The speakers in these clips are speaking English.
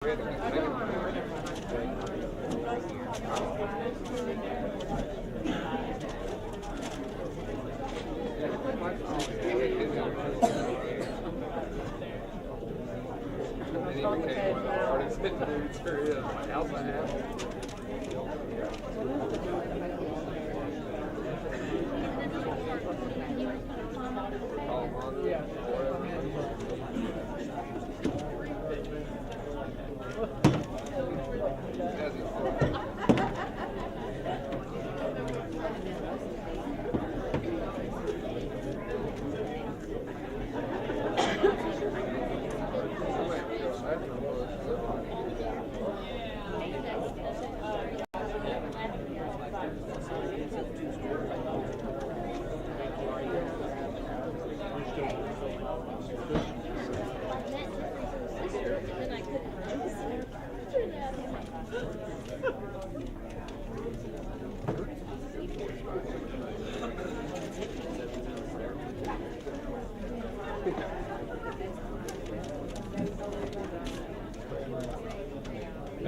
It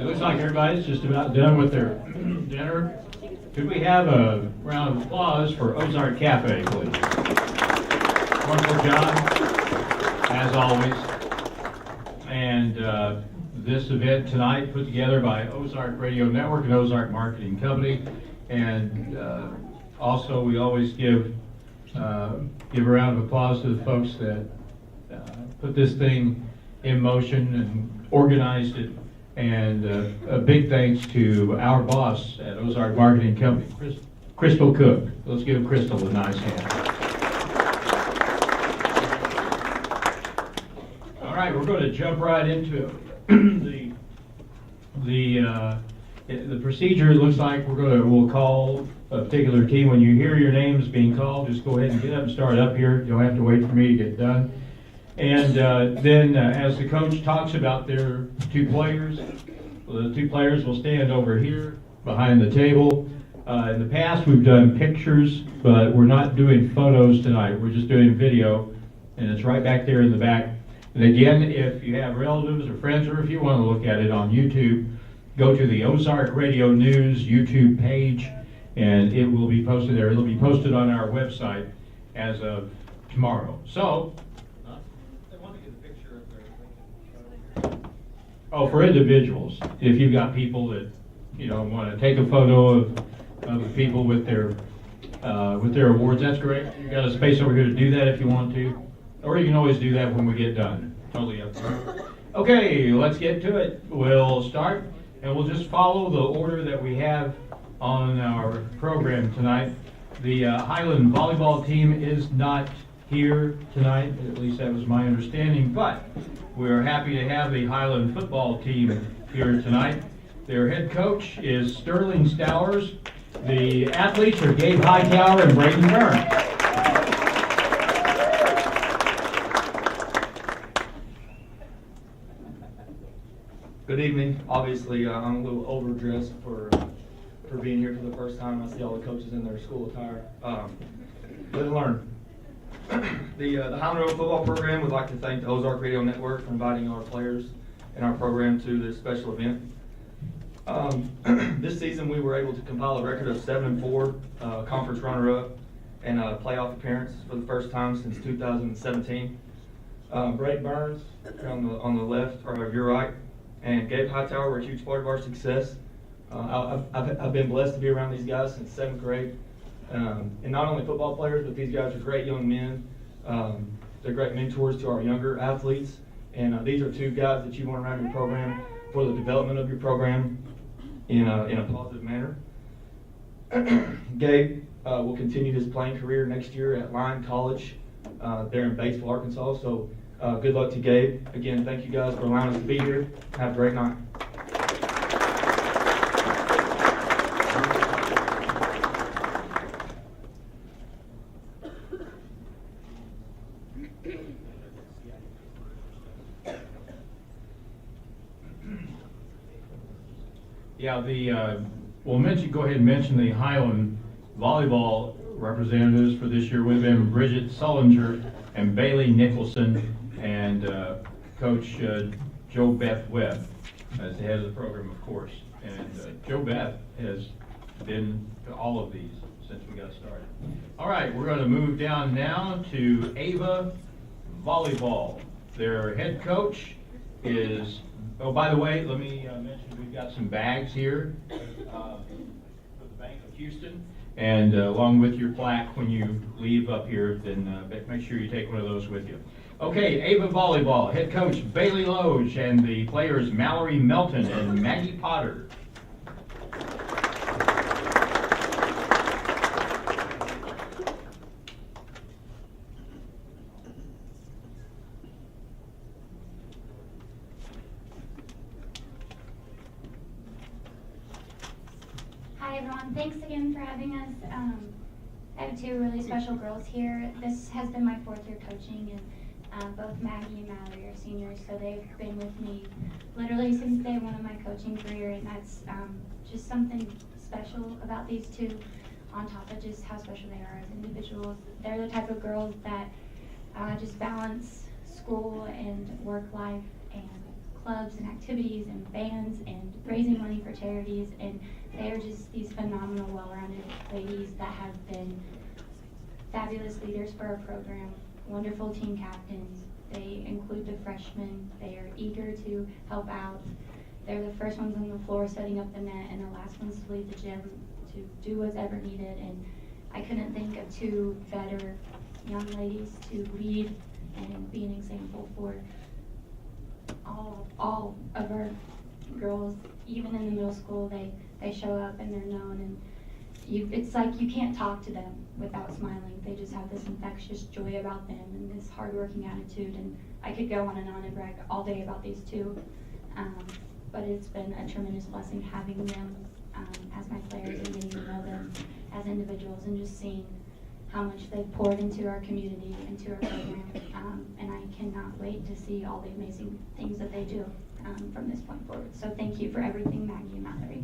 looks like everybody's just about done with their dinner. Could we have a round of applause for Ozark Cafe, please? Wonderful job, as always. And this event tonight put together by Ozark Radio Network and Ozark Marketing Company. And also, we always give a round of applause to the folks that put this thing in motion and organized it. And a big thanks to our boss at Ozark Marketing Company, Crystal Cook. Let's give Crystal a nice hand. All right, we're going to jump right into it. The procedure looks like we'll call a particular team. When you hear your names being called, just go ahead and get up and start up here. You don't have to wait for me to get done. And then as the coach talks about their two players, the two players will stand over here behind the table. In the past we've done pictures, but we're not doing photos tonight. We're just doing video, and it's right back there in the back. And again, if you have relatives or friends, or if you want to look at it on YouTube, go to the Ozark Radio News YouTube page, and it will be posted there. It'll be posted on our website as of tomorrow. So, oh, for individuals, if you've got people that want to take a photo of the people with their awards, that's great. You've got a space over here to do that if you want to, or you can always do that when we get done. Totally up to you. Okay, let's get to it. We'll start, and we'll just follow the order that we have on our program tonight. The Highland volleyball team is not here tonight, at least that was my understanding, but we're happy to have the Highland football team here tonight. Their head coach is Sterling Stowers. The athletes are Gabe Hightower and Braden Burns. Good evening. Obviously, I'm a little overdressed for being here for the first time. I see all the coaches in their school attire. Live and learn. The Highland Road football program would like to thank the Ozark Radio Network for inviting our players and our program to this special event. This season we were able to compile a record of 7-4, conference runner-up, and a playoff appearance for the first time since 2017. Brayden Burns on the left, or your right, and Gabe Hightower were a huge part of our success. I've been blessed to be around these guys since 7th grade. And not only football players, but these guys are great young men. They're great mentors to our younger athletes. And these are two guys that you want around your program for the development of your program in a positive manner. Gabe will continue his playing career next year at Lyon College there in Batesville, Arkansas. So good luck to Gabe. Again, thank you guys for allowing us to be here. Have a great night. Yeah, we'll go ahead and mention the Highland volleyball representatives for this year would have been Bridget Sullinger and Bailey Nicholson and Coach Joe Beth Webb. as the head of the program, of course. And Joe Beth has been to all of these since we got started. All right, we're going to move down now to Ava Volleyball. Their head coach is, oh, by the way, let me mention we've got some bags here for the Bank of Houston. And along with your plaque, when you leave up here, then make sure you take one of those with you. Okay, Ava Volleyball, head coach Bailey Loge, and the players Mallory Melton and Maggie Potter. Hi everyone, thanks again for having us. I have two really special girls here. This has been my 4th year coaching, and both Maggie and Mallory are seniors, so they've been with me literally since day one of my coaching career, and that's just something special about these two, on top of just how special they are as individuals. They're the type of girls that just balance school and work life and clubs and activities and bands and raising money for charities, and they are just these phenomenal, well-rounded ladies that have been fabulous leaders for our program, wonderful team captains. They include the freshmen. They are eager to help out. They're the first ones on the floor setting up the net and the last ones to leave the gym to do whatever needed, and I couldn't think of two better young ladies to lead and be an example for all of our girls. Even in the middle school, they show up and they're known, and it's like you can't talk to them without smiling. They just have this infectious joy about them and this hardworking attitude, and I could go on and brag all day about these two, but it's been a tremendous blessing having them as my players and getting to know them as individuals and just seeing how much they've poured into our community, into our program, and I cannot wait to see all the amazing things that they do from this point forward. So thank you for everything, Maggie and Mallory.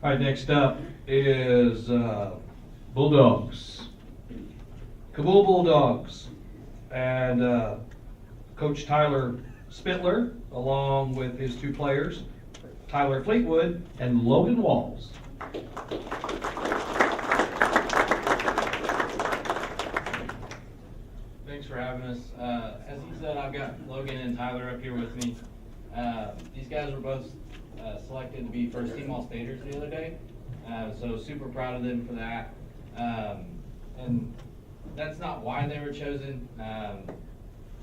All right, next up is Bulldogs. Kabul Bulldogs. And Coach Tyler Spittler, along with his two players, Tyler Fleetwood and Logan Walls. Thanks for having us. As he said, I've got Logan and Tyler up here with me. These guys were both selected to be first team All-Staters the other day, so super proud of them for that. And that's not why they were chosen.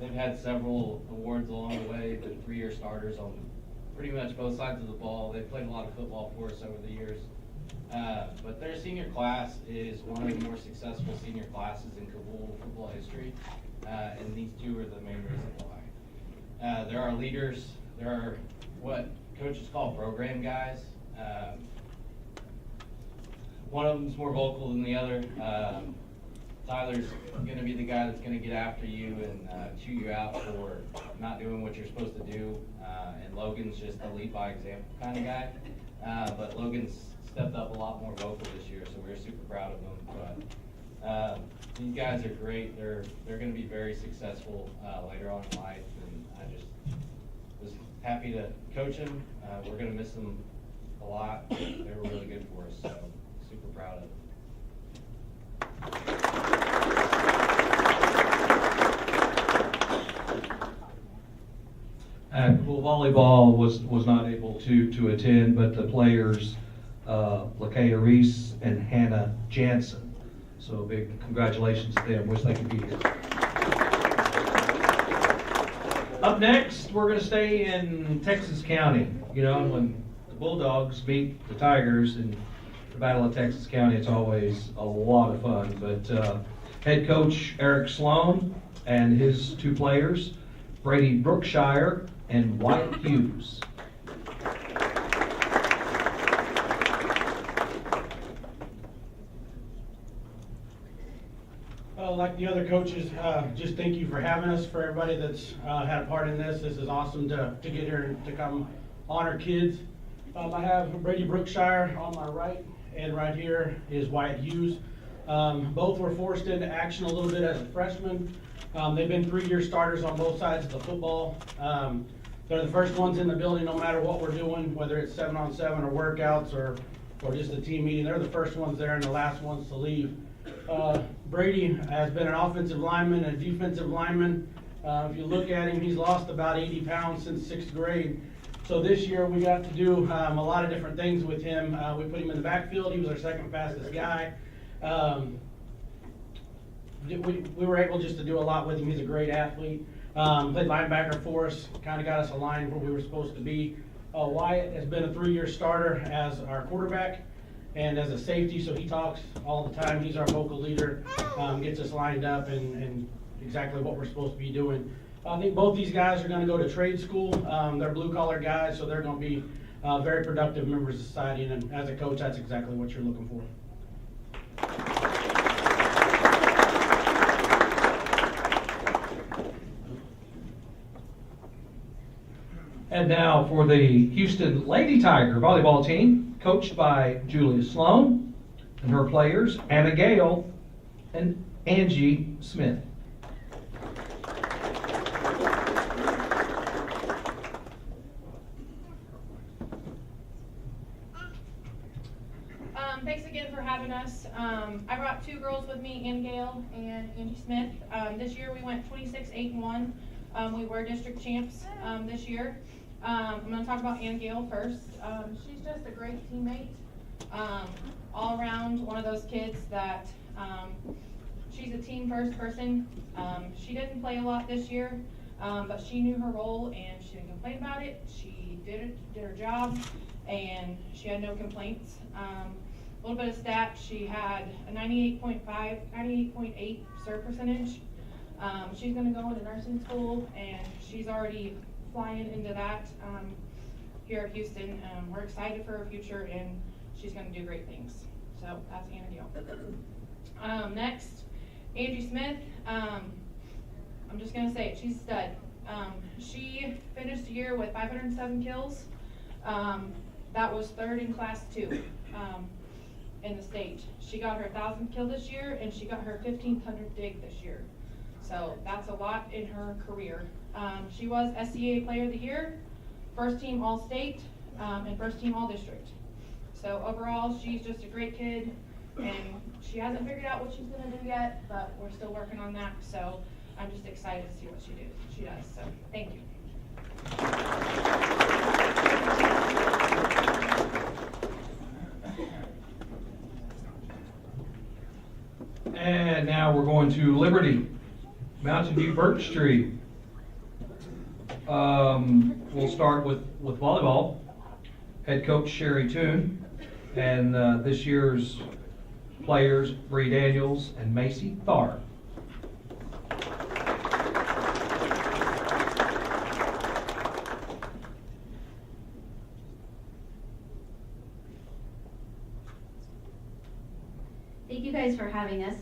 They've had several awards along the way, been 3-year starters on pretty much both sides of the ball. They've played a lot of football for us over the years. But their senior class is one of the more successful senior classes in Kabul football history, and these two are the main reason why. There are leaders. There are what coaches call program guys. One of them's more vocal than the other. Tyler's going to be the guy that's going to get after you and chew you out for not doing what you're supposed to do. And Logan's just a lead by example kind of guy. But Logan's stepped up a lot more vocal this year, so we're super proud of him. But these guys are great. They're going to be very successful later on in life, and I just was happy to coach them. We're going to miss them a lot. They were really good for us, so super proud of them. Well, volleyball was not able to attend, but the players, Lakaya Reese and Hannah Jansen. So big congratulations to them. Wish they could be here. Up next, we're going to stay in Texas County. You know, when the Bulldogs beat the Tigers in the Battle of Texas County, it's always a lot of fun. But head coach Eric Sloan and his two players, Brady Brookshire and Wyatt Hughes. Like the other coaches, just thank you for having us. For everybody that's had a part in this, this is awesome to get here and to come honor kids. I have Brady Brookshire on my right and right here is Wyatt Hughes. Both were forced into action a little bit as a freshman. They've been 3-year starters on both sides of the football. They're the first ones in the building no matter what we're doing, whether it's 7-on-7 or workouts or just a team meeting. They're the first ones there and the last ones to leave. Brady has been an offensive lineman and a defensive lineman. If you look at him, he's lost about 80 pounds since 6th grade. So this year we got to do a lot of different things with him. We put him in the backfield. He was our second fastest guy. We were able just to do a lot with him. He's a great athlete. Played linebacker for us, kind of got us aligned where we were supposed to be. Wyatt has been a 3-year starter as our quarterback and as a safety, so he talks all the time. He's our vocal leader, gets us lined up and exactly what we're supposed to be doing. I think both these guys are going to go to trade school. They're blue-collar guys, so they're going to be very productive members of society, and as a coach, that's exactly what you're looking for. And now for the Houston Lady Tiger volleyball team, coached by Julia Sloan, and her players, Anna Gale and Angie Smith. Thanks again for having us. I brought 2 girls with me, Ann Gale and Angie Smith. This year we went 26-8-1. We were district champs this year. I'm going to talk about Ann Gale first. She's just a great teammate. All around, one of those kids that she's a team first person. She didn't play a lot this year, but she knew her role and she didn't complain about it. She did her job, and she had no complaints. A little bit of stats, she had a 98.8 serve percentage. She's going to go into nursing school, and she's already flying into that here at Houston. We're excited for her future, and she's going to do great things. So that's Anna Gale. Next, Angie Smith. I'm just going to say it, she's a stud. She finished the year with 507 kills. That was 3rd in Class 2 in the state. She got her 1,000th kill this year, and she got her 1,500th dig this year. So that's a lot in her career. She was SCA Player of the Year, 1st team All-State, and 1st team All-District. So overall, she's just a great kid, and she hasn't figured out what she's going to do yet, but we're still working on that. So I'm just excited to see what she does. So thank you. And now we're going to Liberty, Mountain View Birch Street. We'll start with volleyball. Head coach Sherry Toon, and this year's players Bree Daniels and Macy Tharp. Thank you guys for having us.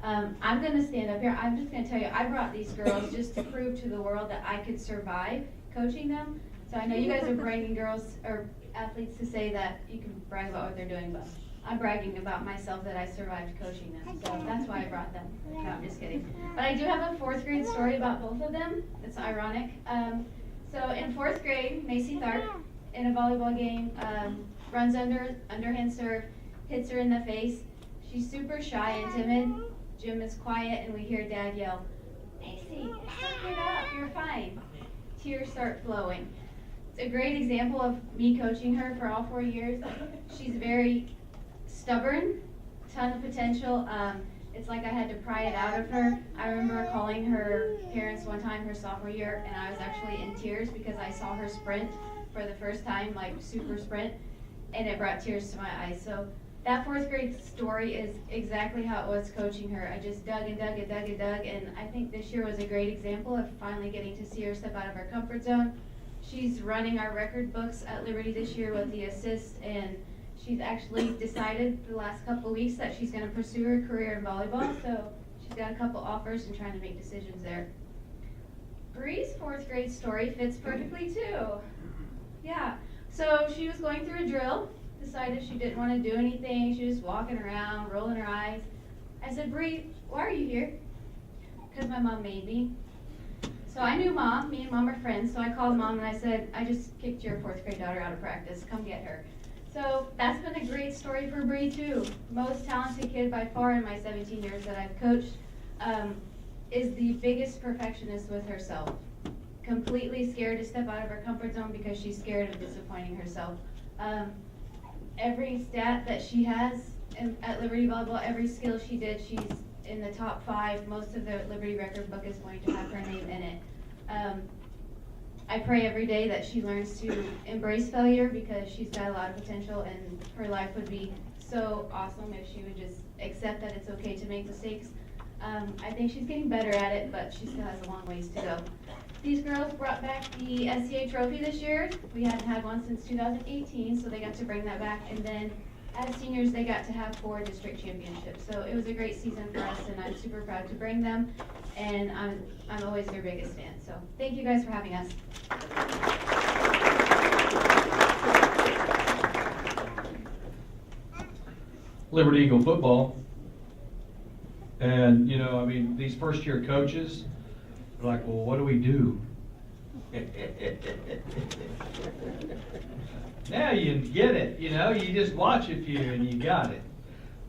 I'm going to stand up here. I'm just going to tell you, I brought these girls just to prove to the world that I could survive coaching them. So I know you guys are bragging girls or athletes to say that you can brag about what they're doing, but I'm bragging about myself that I survived coaching them. So that's why I brought them. No, I'm just kidding. But I do have a 4th grade story about both of them. It's ironic. So in 4th grade, Macy Tharp, in a volleyball game, runs underhand serve, hits her in the face. She's super shy and timid. Jim is quiet, and we hear Dad yell, "Macy, suck it up, you're fine." Tears start flowing. It's a great example of me coaching her for all 4 years. She's very stubborn, ton of potential. It's like I had to pry it out of her. I remember calling her parents one time her sophomore year, and I was actually in tears because I saw her sprint for the first time, like super sprint, and it brought tears to my eyes. So that 4th grade story is exactly how it was coaching her. I just dug and dug and dug and dug, and I think this year was a great example of finally getting to see her step out of her comfort zone. She's running our record books at Liberty this year with the assists, and she's actually decided the last couple of weeks that she's going to pursue her career in volleyball, so she's got a couple offers and trying to make decisions there. Bree's 4th grade story fits perfectly too. Yeah, so she was going through a drill, decided she didn't want to do anything. She was walking around, rolling her eyes. I said, Bree, why are you here? Because my mom made me. So I knew Mom. Me and Mom are friends. So I called Mom and I said, I just kicked your 4th grade daughter out of practice. Come get her. So that's been a great story for Bree too. Most talented kid by far in my 17 years that I've coached, is the biggest perfectionist with herself. Completely scared to step out of her comfort zone because she's scared of disappointing herself. Every stat that she has at Liberty Volleyball, every skill she did, she's in the top 5. Most of the Liberty record book is going to have her name in it. I pray every day that she learns to embrace failure because she's got a lot of potential and her life would be so awesome if she would just accept that it's okay to make mistakes. I think she's getting better at it, but she still has a long ways to go. These girls brought back the SCA trophy this year. We hadn't had one since 2018, so they got to bring that back. And then as seniors, they got to have 4 district championships. So it was a great season for us, and I'm super proud to bring them. And I'm always their biggest fan. So thank you guys for having us. Liberty Eagle football. And, I mean, these first-year coaches are like, well, what do we do? Now you get it, you just watch a few and you got it.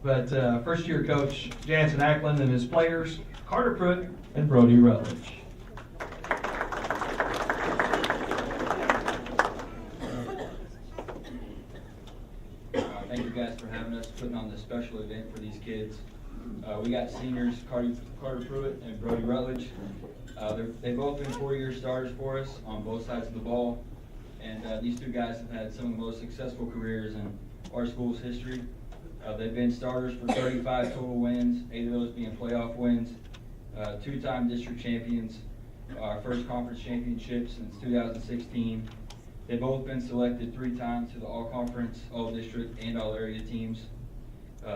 But first-year coach Jansen Ackland and his players, Carter Pruitt and Brody Rutledge. Thank you guys for having us, putting on this special event for these kids. We got seniors Carter Pruitt and Brody Rutledge. They've both been 4-year starters for us on both sides of the ball. And these 2 guys have had some of the most successful careers in our school's history. They've been starters for 35 total wins, 8 of those being playoff wins, 2-time district champions, our first conference championship since 2016. They've both been selected 3 times to the all-conference, all-district, and all-area teams.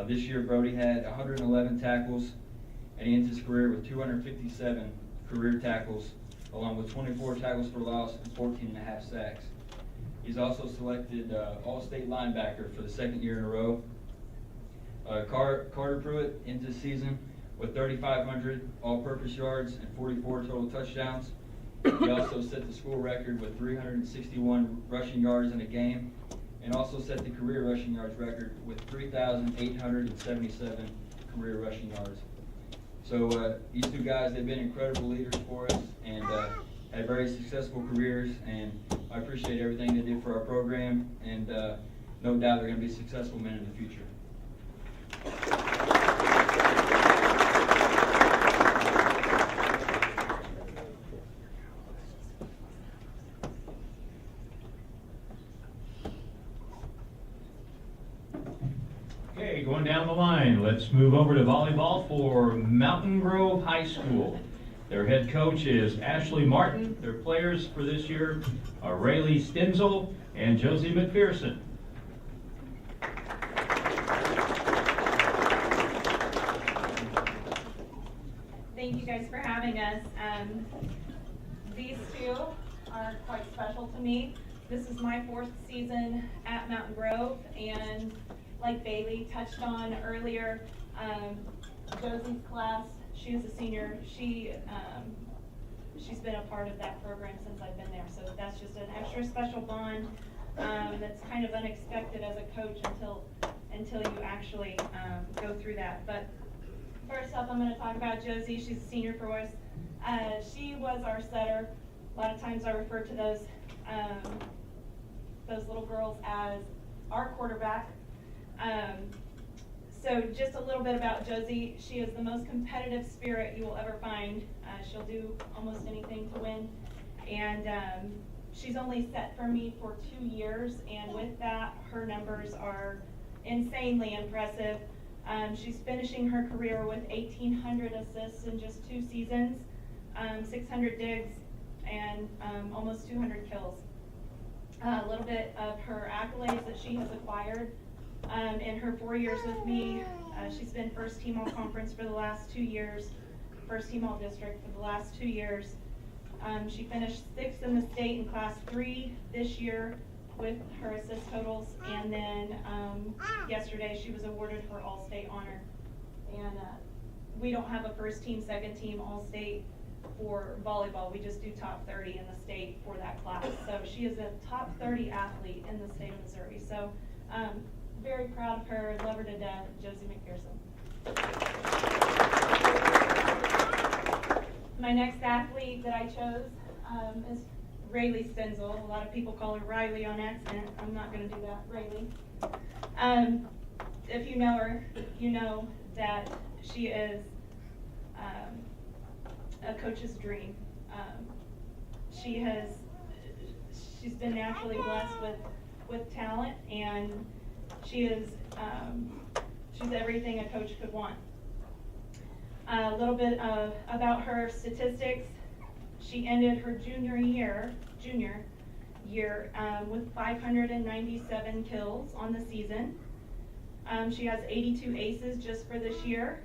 This year, Brody had 111 tackles, and he ends his career with 257 career tackles, along with 24 tackles for loss and 14.5 sacks. He's also selected All-State linebacker for the 2nd year in a row. Carter Pruitt ends the season with 3,500 all-purpose yards and 44 total touchdowns. He also set the school record with 361 rushing yards in a game, and also set the career rushing yards record with 3,877 career rushing yards. So these 2 guys, they've been incredible leaders for us and had very successful careers, and I appreciate everything they did for our program, and no doubt they're going to be successful men in the future. Okay, going down the line, let's move over to volleyball for Mountain Grove High School. Their head coach is Ashley Martin. Their players for this year are Rayleigh Stenzel and Josie McPherson. Thank you guys for having us. These 2 are quite special to me. This is my 4th season at Mountain Grove, and like Bailey touched on earlier, Josie's class, she was a senior. She's been a part of that program since I've been there, so that's just an extra special bond that's kind of unexpected as a coach until you actually go through that. But first up, I'm going to talk about Josie. She's a senior for us. She was our setter. A lot of times I refer to those little girls as our quarterback. So just a little bit about Josie. She is the most competitive spirit you will ever find. She'll do almost anything to win. And she's only set for me for 2 years, and with that, her numbers are insanely impressive. She's finishing her career with 1,800 assists in just 2 seasons, 600 digs, and almost 200 kills. A little bit of her accolades that she has acquired. In her 4 years with me, she's been first team all conference for the last 2 years, first team all district for the last 2 years. She finished 6th in the state in class 3 this year, with her assist totals. And then yesterday she was awarded her All-State honor. And we don't have a first team, second team, All-State for volleyball. We just do top 30 in the state for that class. So she is a top 30 athlete in the state of Missouri. So very proud of her, love her to death, Josie McPherson. My next athlete that I chose is Rayleigh Stenzel. A lot of people call her Riley on accident. I'm not going to do that, Rayleigh. If you know her, you know that she is a coach's dream. She's been naturally blessed with talent, and she's everything a coach could want. A little bit about her statistics. She ended her junior year with 597 kills on the season. She has 82 aces just for this year,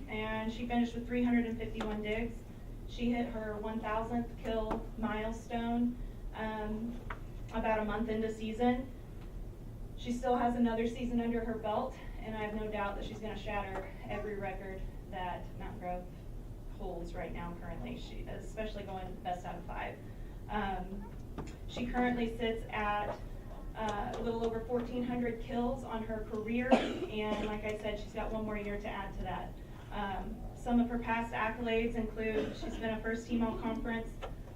and she finished with 351 digs. She hit her 1,000th kill milestone about a month into season. She still has another season under her belt, and I have no doubt that she's going to shatter every record that Mountain Grove holds right now currently, especially going best out of 5. She currently sits at a little over 1,400 kills on her career, and like I said, she's got one more year to add to that. Some of her past accolades include she's been a first team all-conference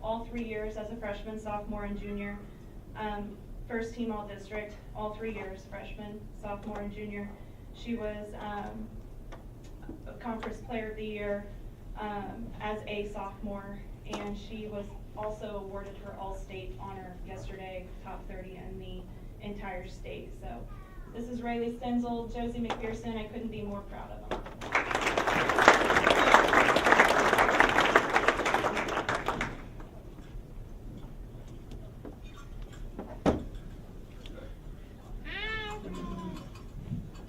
all 3 years as a freshman, sophomore, and junior. First team all-district all 3 years, freshman, sophomore, and junior. She was a conference player of the year as a sophomore, and she was also awarded her All-State honor yesterday, top 30 in the entire state. So this is Rayleigh Stenzel, Josie McPherson. I couldn't be more proud of them.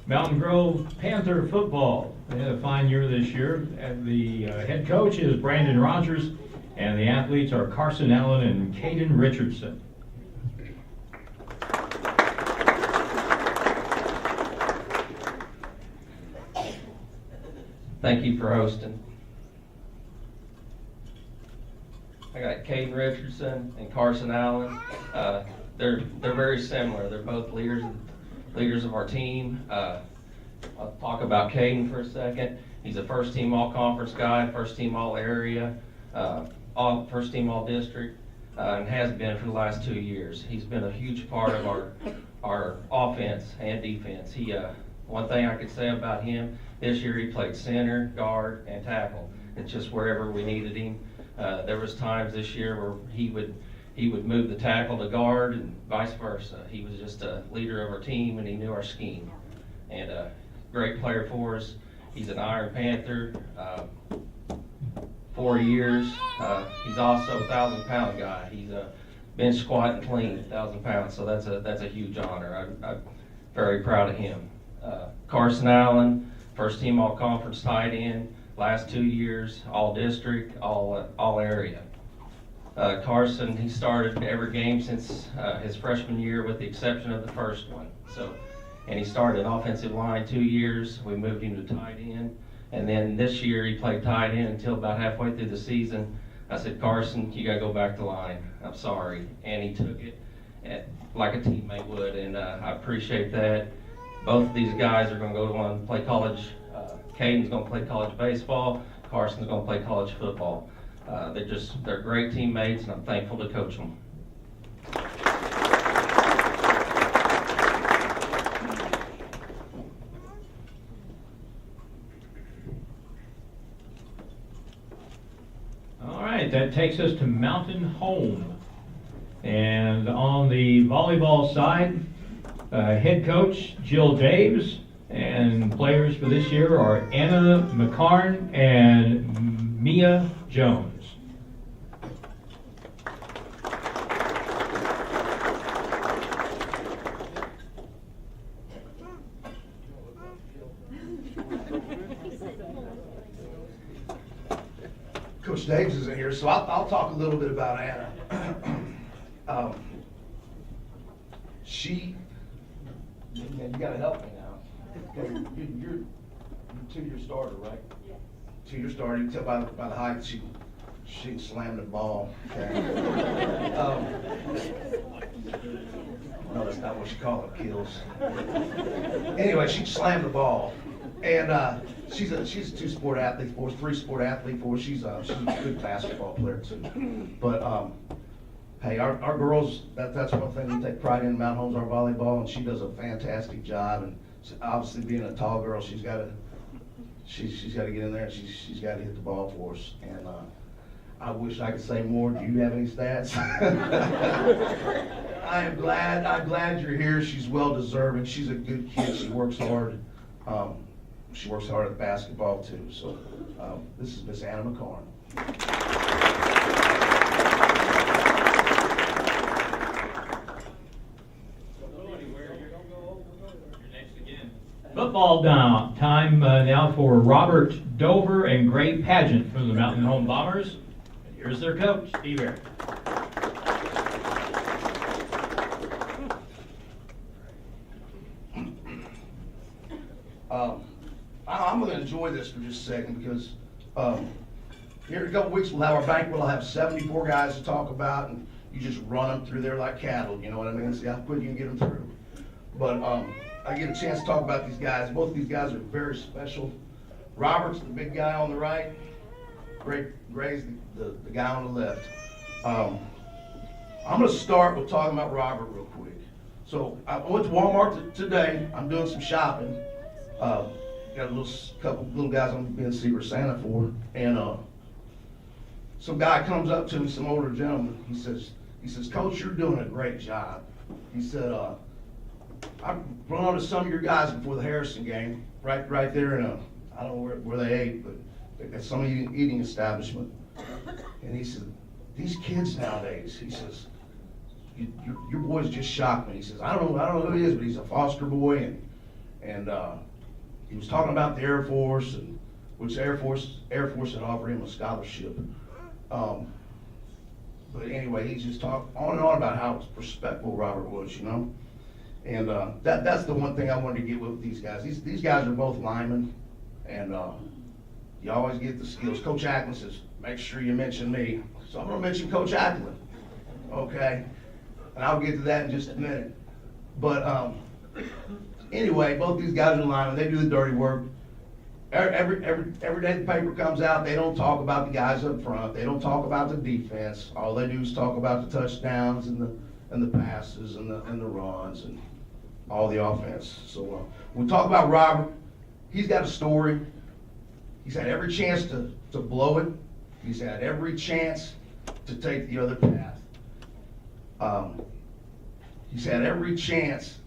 Mountain Grove Panther football. They had a fine year this year. And the head coach is Brandon Rogers, and the athletes are Carson Allen and Caden Richardson. Thank you for hosting. I got Caden Richardson and Carson Allen. They're very similar. They're both leaders of our team. I'll talk about Caden for a second. He's a first team all conference guy, first team all area, first team all district, and has been for the last 2 years. He's been a huge part of our offense and defense. One thing I could say about him, this year he played center, guard, and tackle. It's just wherever we needed him. There was times this year where he would move the tackle to guard and vice versa. He was just a leader of our team, and he knew our scheme. And a great player for us. He's an Iron Panther, 4 years. He's also a 1,000-pound guy. He's a bench squat and clean, 1,000 pounds. So that's a huge honor. I'm very proud of him. Carson Allen, first team all conference tight end, last 2 years, all district, all area. Carson, he started every game since his freshman year with the exception of the first one. And he started offensive line 2 years. We moved him to tight end. And then this year he played tight end until about halfway through the season. I said, Carson, you got to go back to line. I'm sorry. And he took it like a teammate would, and I appreciate that. Both of these guys are going to go on to play college. Caden's going to play college baseball. Carson's going to play college football. They're great teammates, and I'm thankful to coach them. All right, that takes us to Mountain Home. And on the volleyball side, head coach Jill Daves, and players for this year are Anna McCarn and Mia Jones. Coach Davis isn't here, so I'll talk a little bit about Anna. two-year starter, right? Yes. Two-year starter. You can tell by the height she can slam the ball. Okay. No, that's not what you call it, kills. Anyway, she can slam the ball, and she's a two-sport athlete for us, three-sport athlete for us. She's a good basketball player too. But hey, our girls, that's one thing we take pride in. Mount Holmes, our volleyball, and she does a fantastic job. And obviously, being a tall girl, she's got to get in there, and she's got to hit the ball for us. And I wish I could say more. Do you have any stats? I'm glad you're here. She's well deserving. She's a good kid. She works hard. She works hard at basketball too. So this is Miss Anna McCarn. Football time now for Robert Dover and Gray Pageant from the Mountain Home Bombers. And here's their coach, Steve Eric. I'm going to enjoy this for just a second because here in a couple weeks we'll have our banquet. We'll have 74 guys to talk about, and you just run them through there like cattle. You know what I mean? See how quick you can get them through. But I get a chance to talk about these guys. Both of these guys are very special. Robert's the big guy on the right. Gray's the guy on the left. I'm going to start with talking about Robert real quick. So I went to Walmart today. I'm doing some shopping. Got a couple little guys I'm being Secret Santa for, and some guy comes up to me, some older gentleman. He says, Coach, you're doing a great job. He said, I've run onto some of your guys before the Harrison game, right there in I don't know where they ate, but at some eating establishment. And he said, these kids nowadays, he says, your boys just shocked me. He says, I don't know who he is, but he's a foster boy, and he was talking about the Air Force, and which Air Force had offered him a scholarship. But anyway, he just talked on and on about how respectful Robert was, you know. And that's the one thing I wanted to get with these guys. These guys are both linemen, and you always get the skills. Coach Ackland says, make sure you mention me. So I'm going to mention Coach Ackland, okay? And I'll get to that in just a minute. But anyway, both these guys are linemen. They do the dirty work. Every day the paper comes out, they don't talk about the guys up front. They don't talk about the defense. All they do is talk about the touchdowns and the passes and the runs and all the offense. So when we talk about Robert, he's got a story. He's had every chance to blow it. He's had every chance to take the other path. He's had every chance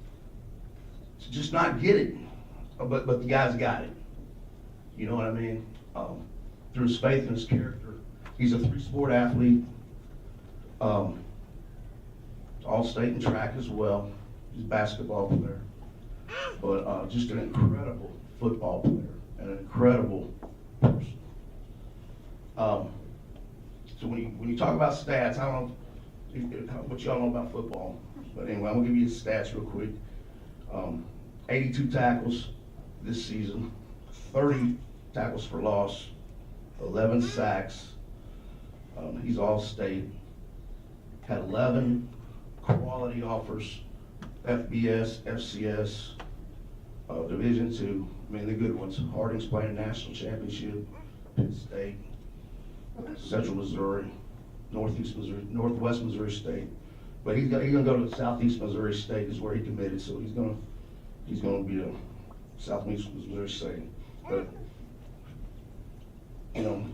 to just not get it, but the guy's got it. You know what I mean? Through his faith and his character. He's a three-sport athlete. All-state in track as well. He's a basketball player. But just an incredible football player and an incredible person. So when you talk about stats, I don't know what y'all know about football. But anyway, I'm going to give you his stats real quick. 82 tackles this season. 30 tackles for loss, 11 sacks. He's all-state. Had 11 quality offers, FBS, FCS, Division II. I mean, the good ones. Harding's playing a national championship, Penn State, Central Missouri, Northwest Missouri State. But he's going to go to Southeast Missouri State is where he committed, so he's going to be a Southeast Missouri State. But, you know,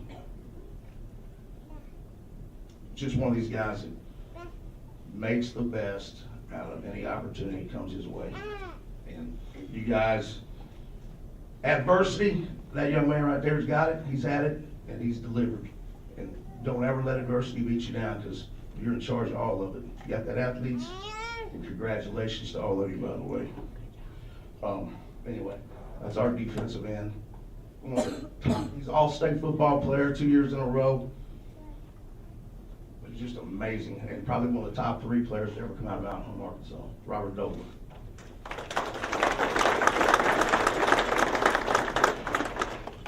just one of these guys that makes the best out of any opportunity that comes his way. And you guys, adversity, that young man right there's got it, he's had it, and he's delivered. And don't ever let adversity beat you down, because you're in charge of all of it. You got that, athletes, and congratulations to all of you, by the way. Anyway, that's our defensive end. He's an all-state football player 2 years in a row. But he's just amazing, and probably one of the top 3 players to ever come out of Mount Home, Arkansas, Robert Dover.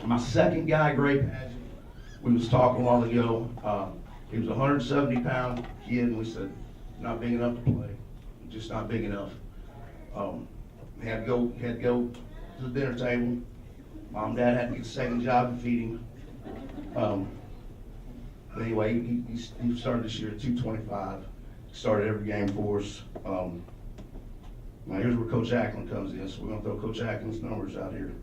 My second guy, Great Pageant, we was talking a while ago. He was a 170-pound kid, and we said, not big enough to play. Just not big enough. Had to go to the dinner table. Mom and Dad had to get a second job to feed him. But anyway, he started this year at 225. Started every game for us. Now here's where Coach Ackland comes in, so we're gonna throw Coach Ackland's numbers out here.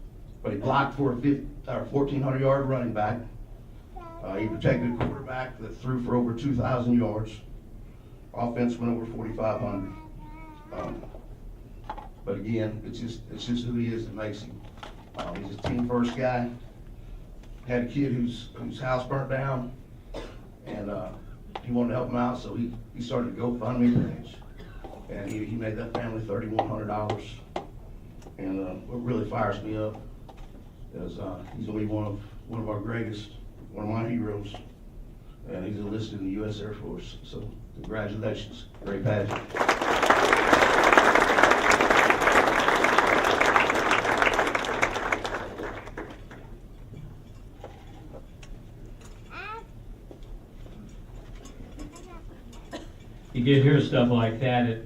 But he blocked for a 1,400-yard running back. He protected a quarterback that threw for over 2,000 yards. Offense went over 4,500. But again, it's just who he is that makes him. He's a team first guy. Had a kid whose house burnt down, and he wanted to help him out, so he started a GoFundMe page, and he made that family $3,100. And what really fires me up is he's gonna be one of our greatest, one of my heroes, and he's enlisted in the U.S. Air Force. So congratulations, Great Pageant. You get hear stuff like that at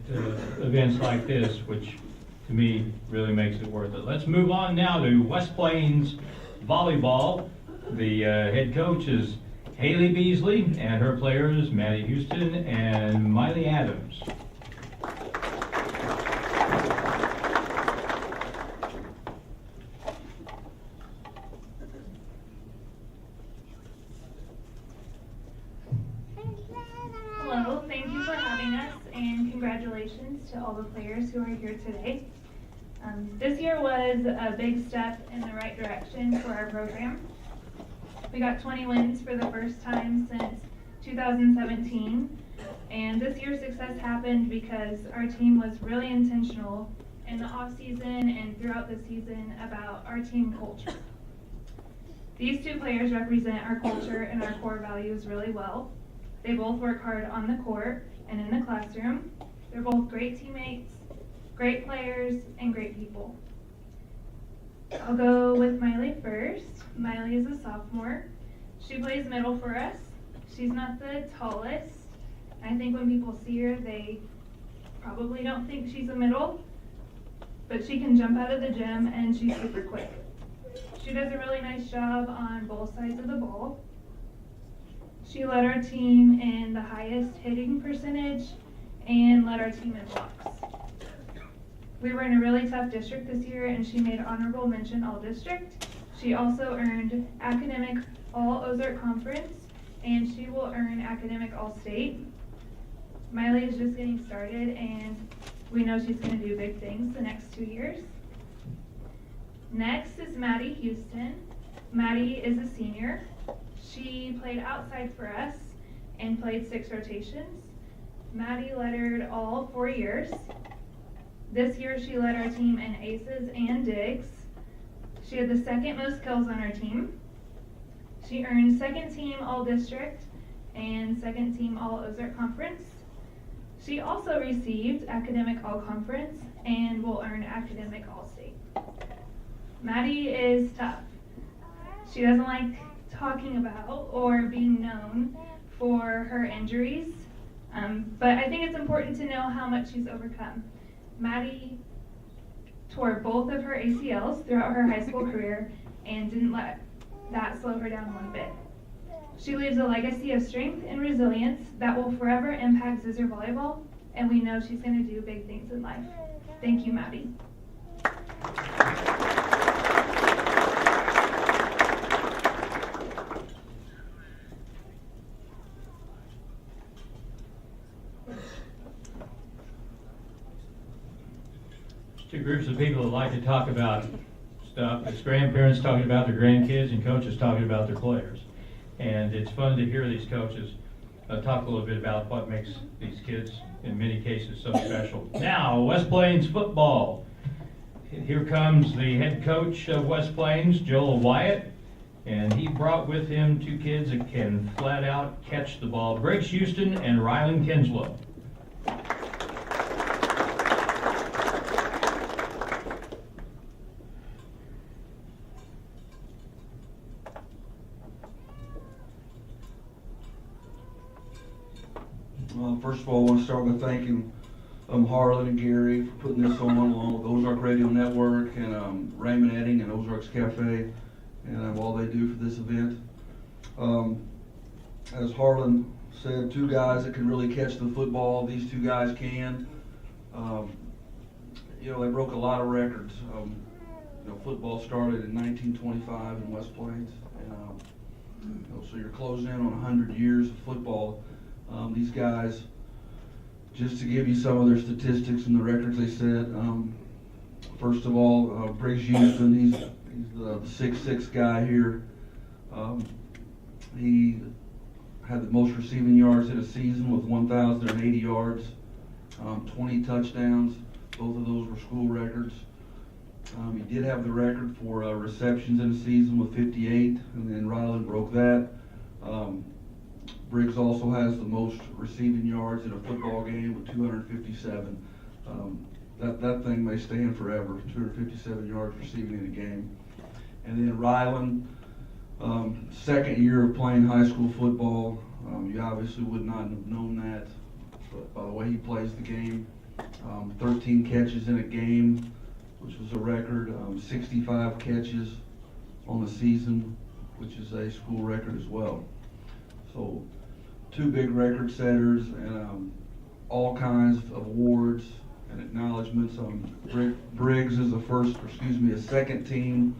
events like this, which to me really makes it worth it. Let's move on now to West Plains volleyball. The head coach is Haley Beasley, and her players Maddie Houston and Miley Adams. Hello, thank you for having us, and congratulations to all the players who are here today. This year was a big step in the right direction for our program. We got 20 wins for the first time since 2017, and this year's success happened because our team was really intentional in the off-season and throughout the season about our team culture. These two players represent our culture and our core values really well. They both work hard on the court and in the classroom. They're both great teammates, great players, and great people. I'll go with Miley first. Miley is a sophomore. She plays middle for us. She's not the tallest. I think when people see her, they probably don't think she's a middle, but she can jump out of the gym and she's super quick. She does a really nice job on both sides of the ball. She led our team in the highest hitting percentage and led our team in blocks. We were in a really tough district this year, and she made honorable mention all district. She also earned academic all Ozark conference, and she will earn academic all state. Miley is just getting started, and we know she's going to do big things the next 2 years. Next is Maddie Houston. Maddie is a senior. She played outside for us and played 6 rotations. Maddie lettered all 4 years. This year she led our team in aces and digs. She had the second most kills on our team. She earned second team all district and second team all Ozark conference. She also received academic all conference and will earn academic all state. Maddie is tough. She doesn't like talking about or being known for her injuries, but I think it's important to know how much she's overcome. Maddie tore both of her ACLs throughout her high school career and didn't let that slow her down one bit. She leaves a legacy of strength and resilience that will forever impact Zizzer volleyball, and we know she's going to do big things in life. Thank you, Maddie. Two groups of people that like to talk about stuff. It's grandparents talking about their grandkids and coaches talking about their players. And it's fun to hear these coaches talk a little bit about what makes these kids, in many cases, so special. Now, West Plains football. Here comes the head coach of West Plains, Joel Wyatt, and he brought with him 2 kids that can flat out catch the ball, Briggs Houston and Rylan Kinslow. First of all, I want to start by thanking Harlan and Gary for putting this on, along with Ozark Radio Network and Raymond Edding and Ozark's Cafe, and all they do for this event. As Harlan said, two guys that can really catch the football. These two guys can. You know, they broke a lot of records. You know, football started in 1925 in West Plains, and you know, so you're closing in on 100 years of football. These guys, just to give you some of their statistics and the records they set. First of all, Briggs Houston, he's the 6'6" guy here. He had the most receiving yards in a season with 1,080 yards, 20 touchdowns. Both of those were school records. He did have the record for receptions in a season with 58, and then Ryland broke that. Briggs also has the most receiving yards in a football game with 257. That thing may stand forever, 257 yards receiving in a game. And then Ryland, second year of playing high school football. You obviously would not have known that, but by the way he plays the game. 13 catches in a game, which was a record. 65 catches on the season, which is a school record as well. So, two big record setters and all kinds of awards and acknowledgments. Briggs is a second team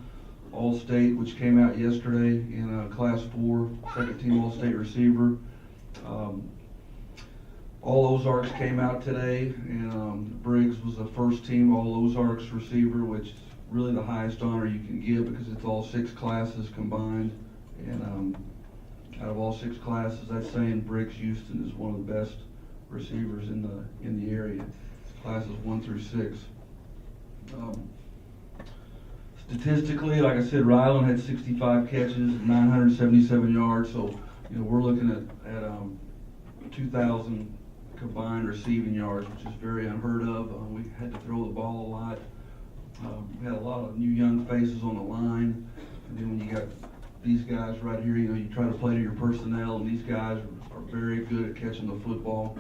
All-State, which came out yesterday in Class 4, second team All-State receiver. All Ozarks came out today, and Briggs was the first team All Ozarks receiver, which is really the highest honor you can give because it's all 6 classes combined. And out of all 6 classes, that's saying Briggs Houston is one of the best receivers in the area. Classes 1 through 6. Statistically, like I said, Ryland had 65 catches, 977 yards. So, you know, we're looking at 2,000 combined receiving yards, which is very unheard of. We had to throw the ball a lot. We had a lot of new young faces on the line, and then when you got these guys right here, you know, you try to play to your personnel, and these guys are very good at catching the football.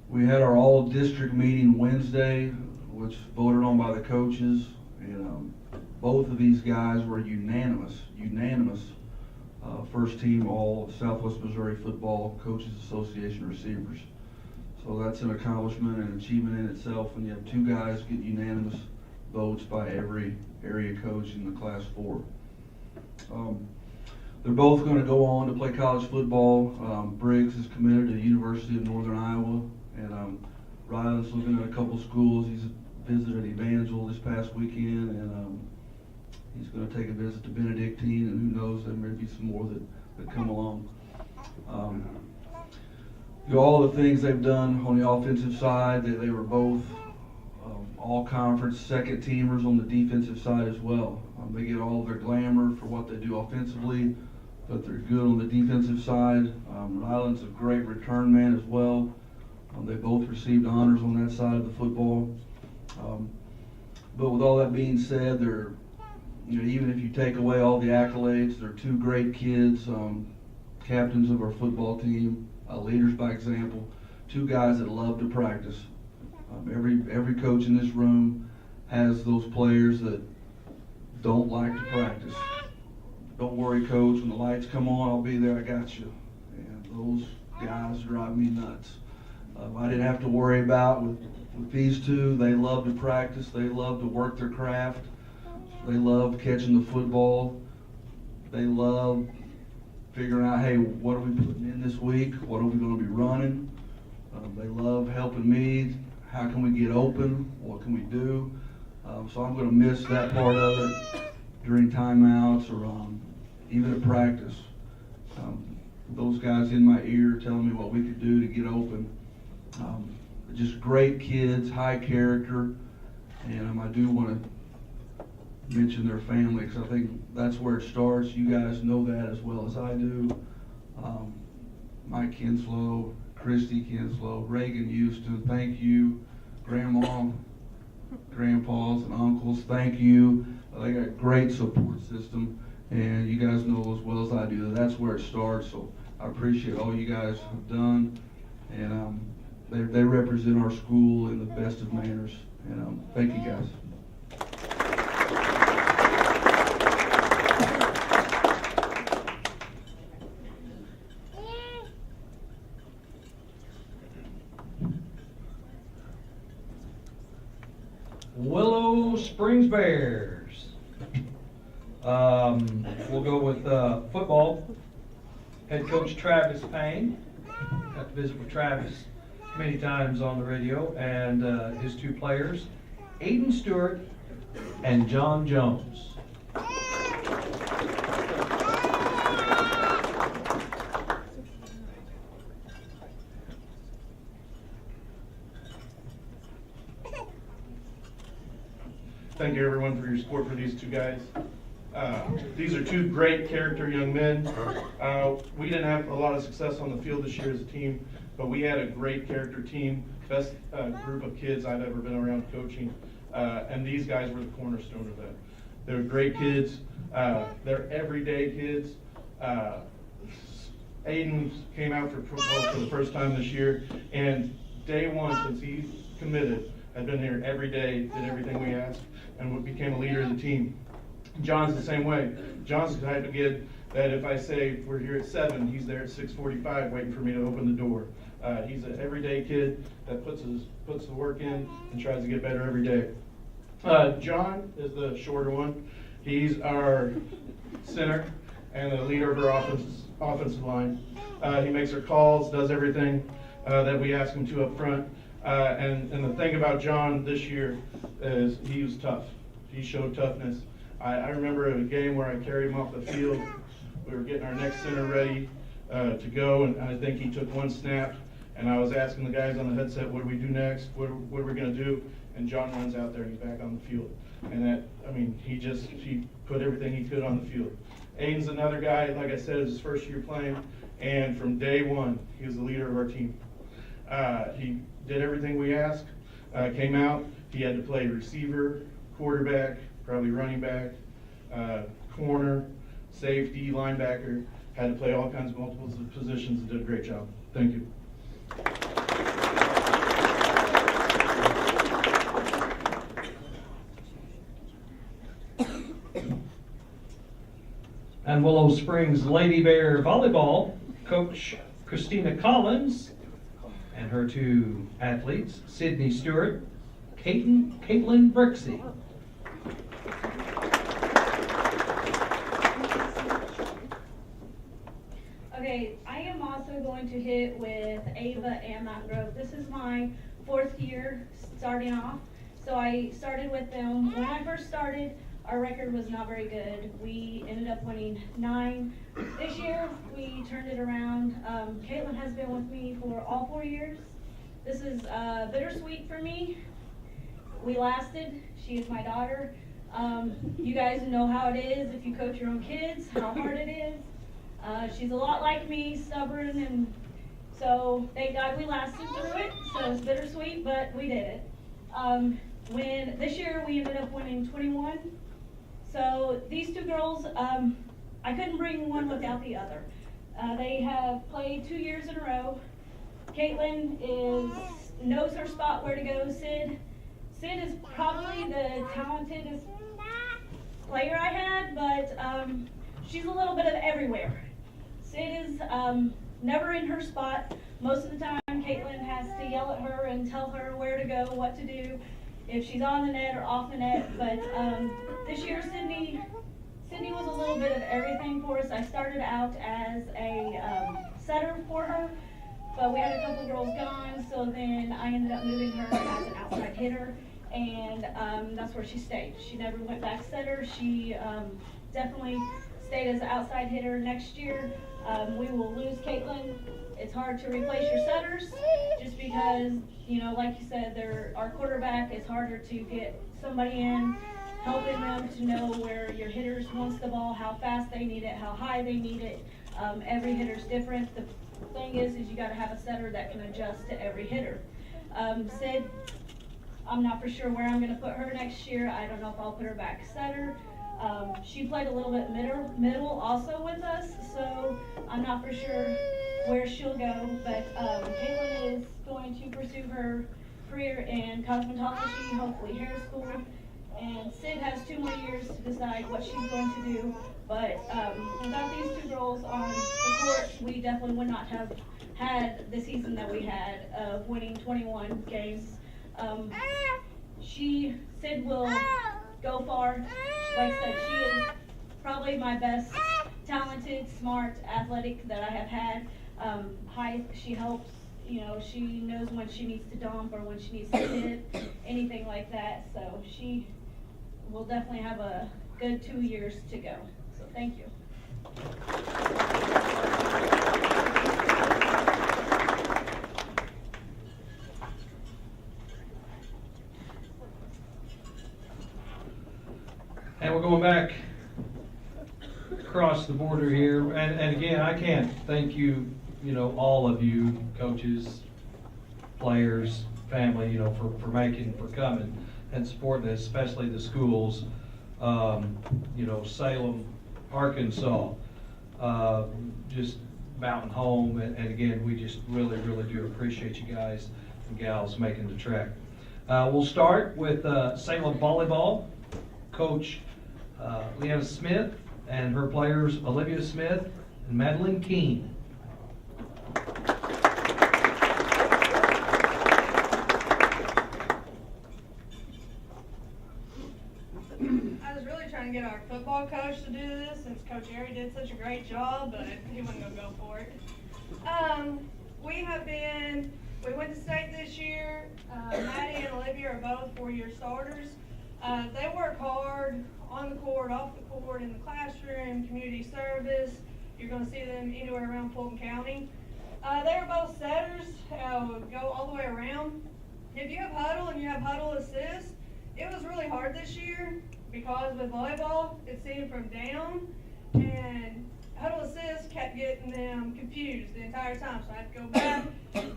We had our all-district meeting Wednesday, which voted on by the coaches, and both of these guys were unanimous first team all Southwest Missouri Football Coaches Association receivers. So that's an accomplishment and achievement in itself when you have two guys get unanimous votes by every area coach in the Class 4. They're both going to go on to play college football. Briggs is committed to the University of Northern Iowa, and Ryland's looking at a couple schools. He's visited Evangel this past weekend, and he's going to take a visit to Benedictine, and who knows, there may be some more that come along. All the things they've done on the offensive side, they were both all-conference second teamers on the defensive side as well. They get all their glamour for what they do offensively, but they're good on the defensive side. Ryland's a great return man as well. They both received honors on that side of the football. But with all that being said, they're, you know, even if you take away all the accolades, they're two great kids, captains of our football team, leaders by example, two guys that love to practice. Every coach in this room has those players that don't like to practice. Don't worry, coach, when the lights come on, I'll be there, I got you. And those guys drive me nuts. I didn't have to worry about with these two. They love to practice, they love to work their craft, they love catching the football, they love figuring out, hey, what are we putting in this week? What are we going to be running? They love helping me. How can we get open? What can we do? So I'm going to miss that part of it during timeouts or even at practice. Those guys in my ear telling me what we could do to get open. Just great kids, high character, and I do want to mention their family because I think that's where it starts. You guys know that as well as I do. Mike Kinslow, Christy Kinslow, Reagan Houston, thank you. Grandma, grandpas, and uncles, thank you. They got a great support system, and you guys know as well as I do that that's where it starts. So I appreciate all you guys have done, and they represent our school in the best of manners. And thank you guys. Willow Springs Bears. We'll go with football. Head coach Travis Payne. Got to visit with Travis many times on the radio, and his two players, Aiden Stewart and John Jones. Thank you, everyone, for your support for these two guys. These are two great character young men. We didn't have a lot of success on the field this year as a team, but we had a great character team, best group of kids I've ever been around coaching, and these guys were the cornerstone of that. They're great kids. They're everyday kids. Aiden came out for football for the first time this year, and day one, since he committed, had been here every day, did everything we asked, and became a leader of the team. John's the same way. John's the type of kid that if I say we're here at 7, he's there at 6:45 waiting for me to open the door. He's an everyday kid that puts the work in and tries to get better every day. John is the shorter one. He's our center and the leader of our offensive line. He makes our calls, does everything that we ask him to up front. And the thing about John this year is he was tough. He showed toughness. I remember a game where I carried him off the field. We were getting our next center ready to go, and I think he took one snap, and I was asking the guys on the headset, what do we do next? What are we going to do? And John runs out there and he's back on the field. And that, I mean, he put everything he could on the field. Aiden's another guy, like I said, it's his first year playing, and from day one, he was the leader of our team. He did everything we asked, came out, he had to play receiver, quarterback, probably running back, corner, safety, linebacker, had to play all kinds of multiple positions and did a great job. Thank you. And Willow Springs Lady Bear Volleyball coach Christina Collins and her two athletes, Sydney Stewart, Caitlin Brixey. Okay, I am also going to hit with Ava and Mountain Grove. This is my 4th year starting off. So I started with them. When I first started, our record was not very good. We ended up winning 9. This year, we turned it around. Caitlin has been with me for all 4 years. This is bittersweet for me. We lasted. She is my daughter. You guys know how it is if you coach your own kids, how hard it is. She's a lot like me, stubborn, and so thank God we lasted through it. So it's bittersweet, but we did it. When this year we ended up winning 21. So these two girls, I couldn't bring one without the other. They have played 2 years in a row. Caitlin knows her spot where to go. Sid is probably the talentedest player I had, but she's a little bit of everywhere. Sid is never in her spot. Most of the time, Caitlin has to yell at her and tell her where to go, what to do, if she's on the net or off the net. But this year, Sydney was a little bit of everything for us. I started out as a setter for her, but we had a couple girls gone, so then I ended up moving her as an outside hitter, and that's where she stayed. She never went back setter. She definitely stayed as an outside hitter. Next year, we will lose Caitlin. It's hard to replace your setters just because, you know, like you said, our quarterback, it's harder to get somebody in, helping them to know where your hitters wants the ball, how fast they need it, how high they need it. Every hitter's different. The thing is you got to have a setter that can adjust to every hitter. Sid, I'm not for sure where I'm going to put her next year. I don't know if I'll put her back setter. She played a little bit middle also with us, so I'm not for sure where she'll go, but Caitlin is going to pursue her career in cosmetology, hopefully hair school, and Sid has 2 more years to decide what she's going to do, but without these 2 girls on the court, we definitely would not have had the season that we had of winning 21 games. Sid will go far. Like I said, she is probably my best talented, smart, athletic that I have had. Height, she helps, you know, she knows when she needs to dump or when she needs to hit, anything like that. So she will definitely have a good 2 years to go. So thank you. And we're going back across the border here, and again, I can't thank you, all of you, coaches, players, family, for coming and supporting this, especially the schools, Salem, Arkansas, just Mountain Home, and again, we just really, really do appreciate you guys and gals making the trek. We'll start with Salem Volleyball, Coach Leanna Smith, and her players Olivia Smith and Madeline Keene. I was really trying to get our football coach to do this since Coach Ari did such a great job, but he wasn't going to go for it. We went to state this year. Maddie and Olivia are both 4-year starters. They work hard on the court, off the court, in the classroom, community service. You're going to see them anywhere around Fulton County. They are both setters, go all the way around. If you have huddle and you have huddle assist, it was really hard this year because with volleyball, it's seen from down, and huddle assist kept getting them confused the entire time, so I had to go back.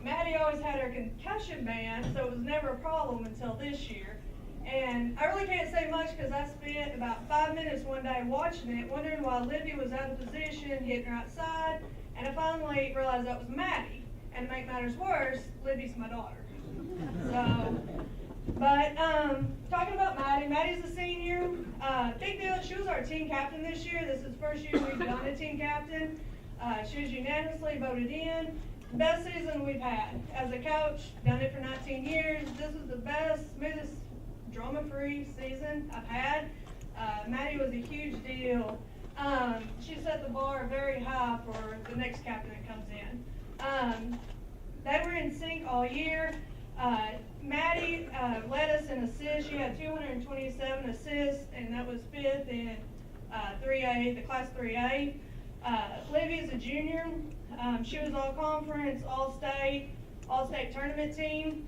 Maddie always had her concussion band, so it was never a problem until this year. And I really can't say much because I spent about 5 minutes one day watching it, wondering why Olivia was out of position, hitting her outside, and I finally realized that was Maddie. And to make matters worse, Libby's my daughter. So, but talking about Maddie's a senior. Big deal, she was our team captain this year. This is the first year we've done a team captain. She was unanimously voted in. Best season we've had. As a coach, done it for 19 years. This was the best, smoothest, drama-free season I've had. Maddie was a huge deal. She set the bar very high for the next captain that comes in. They were in sync all year. Maddie led us in assists. She had 227 assists, and that was 5th in 3A, the Class 3A. Livy's a junior. She was all-conference, all-state tournament team,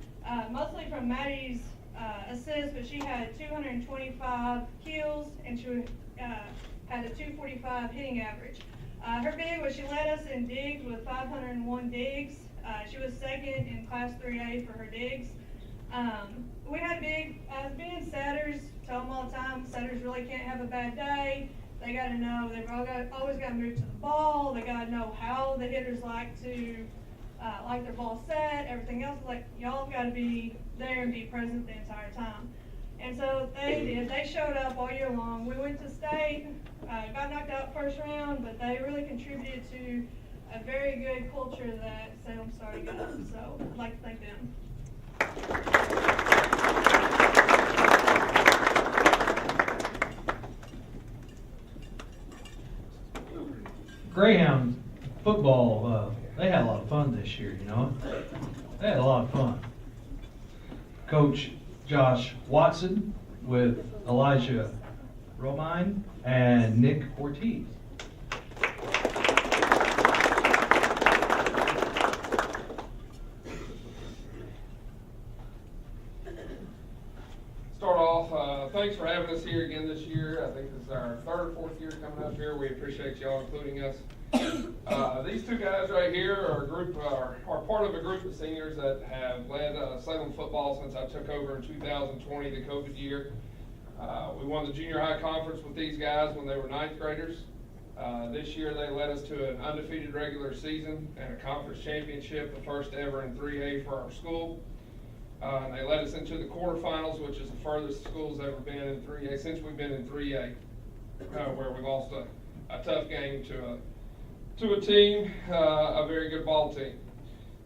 mostly from Maddie's assists, but she had 225 kills, and she had a 245 hitting average. Her big was she led us in digs with 501 digs. She was 2nd in Class 3A for her digs. We had big, as being setters, tell them all the time, setters really can't have a bad day. They got to know, they've always got to move to the ball. They got to know how the hitters like their ball set, everything else. Like, y'all got to be there and be present the entire time. And so they did. They showed up all year long. We went to state, got knocked out first round, but they really contributed to a very good culture that Salem started up. So I'd like to thank them. Greyhound football, they had a lot of fun this year, They had a lot of fun. Coach Josh Watson with Elijah Romine and Nick Ortiz. Start off, thanks for having us here again this year. I think this is our 3rd or 4th year coming up here. We appreciate y'all including us. These 2 guys right here are part of a group of seniors that have led Salem football since I took over in 2020, the COVID year. We won the junior high conference with these guys when they were ninth graders. This year they led us to an undefeated regular season and a conference championship, the first ever in 3A for our school. And they led us into the quarterfinals, which is the furthest the school's ever been in 3A since we've been in 3A, where we lost a tough game to a team, a very good ball team.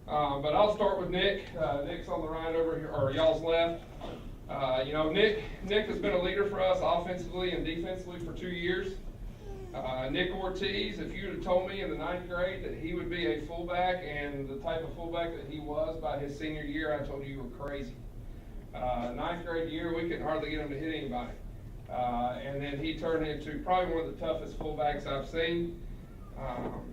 But I'll start with Nick. Nick's on the right over here, or y'all's left. Nick has been a leader for us offensively and defensively for 2 years. Nick Ortiz, if you'd have told me in the ninth grade that he would be a fullback and the type of fullback that he was by his senior year, I told you were crazy. Ninth grade year, we couldn't hardly get him to hit anybody. And then he turned into probably one of the toughest fullbacks I've seen.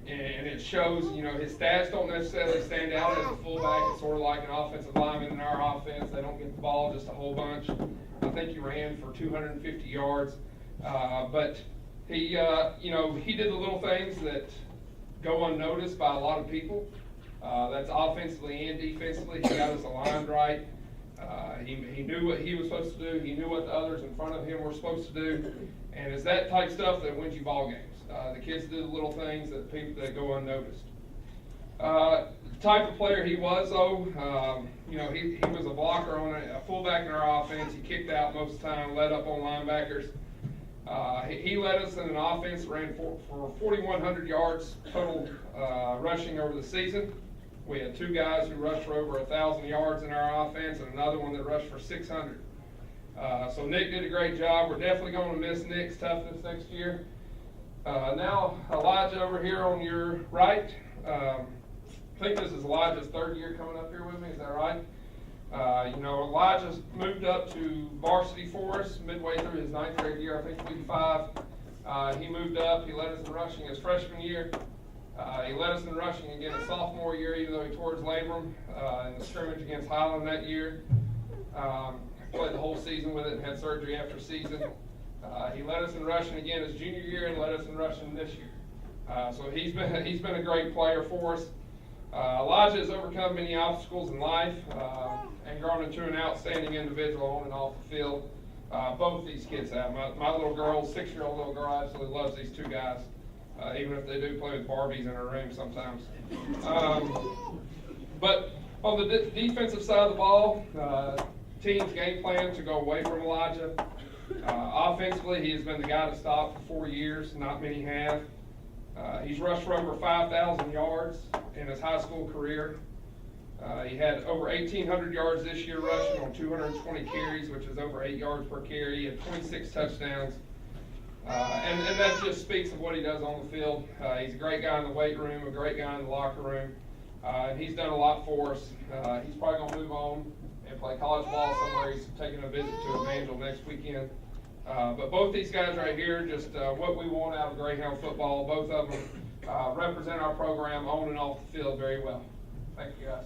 And it shows, his stats don't necessarily stand out as a fullback. It's sort of like an offensive lineman in our offense. They don't get the ball just a whole bunch. I think he ran for 250 yards. But he did the little things that go unnoticed by a lot of people. That's offensively and defensively. He got us aligned right. He knew what he was supposed to do. He knew what the others in front of him were supposed to do. And it's that type stuff that wins you ball games. The kids do the little things that go unnoticed. The type of player he was, though, he was a blocker on a fullback in our offense. He kicked out most of the time, led up on linebackers. He led us in an offense, ran for 4,100 yards total rushing over the season. We had 2 guys who rushed for over 1,000 yards in our offense and another one that rushed for 600. So Nick did a great job. We're definitely going to miss Nick's toughness next year. Now Elijah over here on your right. I think this is Elijah's 3rd year coming up here with me. Is that right? Elijah's moved up to varsity for us midway through his 9th grade year. I think week 5. He moved up. He led us in rushing his freshman year. He led us in rushing again his sophomore year, even though he tore his labrum in the scrimmage against Highland that year. Played the whole season with it and had surgery after season. He led us in rushing again his junior year and led us in rushing this year. So he's been a great player for us. Elijah has overcome many obstacles in life and grown into an outstanding individual on and off the field. Both these kids have. My little girl, 6-year-old little girl, absolutely loves these 2 guys, even if they do play with Barbies in her room sometimes. But on the defensive side of the ball, team's game plan to go away from Elijah. Offensively, he has been the guy to stop for 4 years. Not many have. He's rushed for over 5,000 yards in his high school career. He had over 1,800 yards this year rushing on 220 carries, which is over 8 yards per carry. He had 26 touchdowns. And that just speaks of what he does on the field. He's a great guy in the weight room, a great guy in the locker room. And he's done a lot for us. He's probably going to move on and play college ball somewhere. He's taking a visit to Evangel next weekend. But both these guys right here, just what we want out of Greyhound football. Both of them represent our program on and off the field very well. Thank you, guys.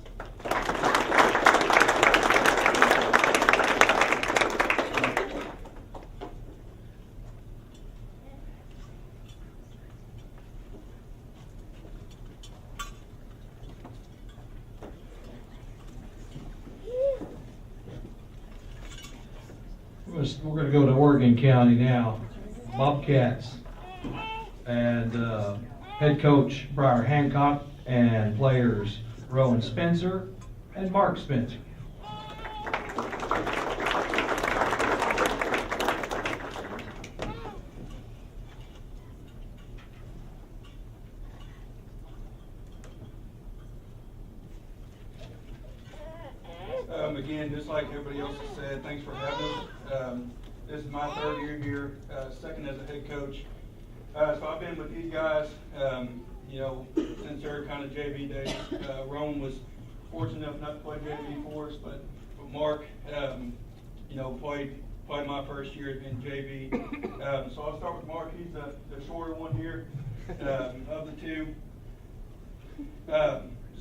We're going to go to Oregon County now. Bobcats and head coach Briar Hancock and players Rowan Spencer and Mark Spencer. Again, just like everybody else has said, thanks for having us. This is my 3rd year here, 2nd as a head coach. So I've been with these guys, since their kind of JV days. Rome was fortunate enough not to play JV for us, but Mark, played my first year in JV. So I'll start with Mark. He's the shorter one here of the 2.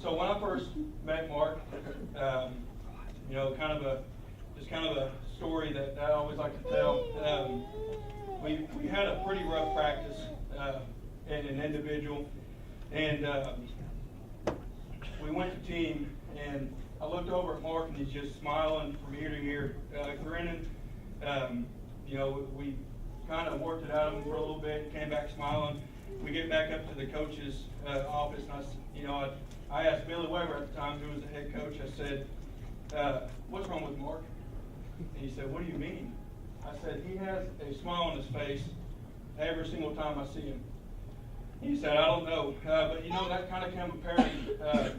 So when I first met Mark, kind of a story that I always like to tell. We had a pretty rough practice and an individual, and we went to team, and I looked over at Mark, and he's just smiling from ear to ear, grinning. you know, we kind of worked it out of him for a little bit, came back smiling. We get back up to the coach's office, and I asked Billy Weber at the time, who was the head coach, I said, what's wrong with Mark? And he said, what do you mean? I said, he has a smile on his face every single time I see him. He said, I don't know, but that kind of became apparent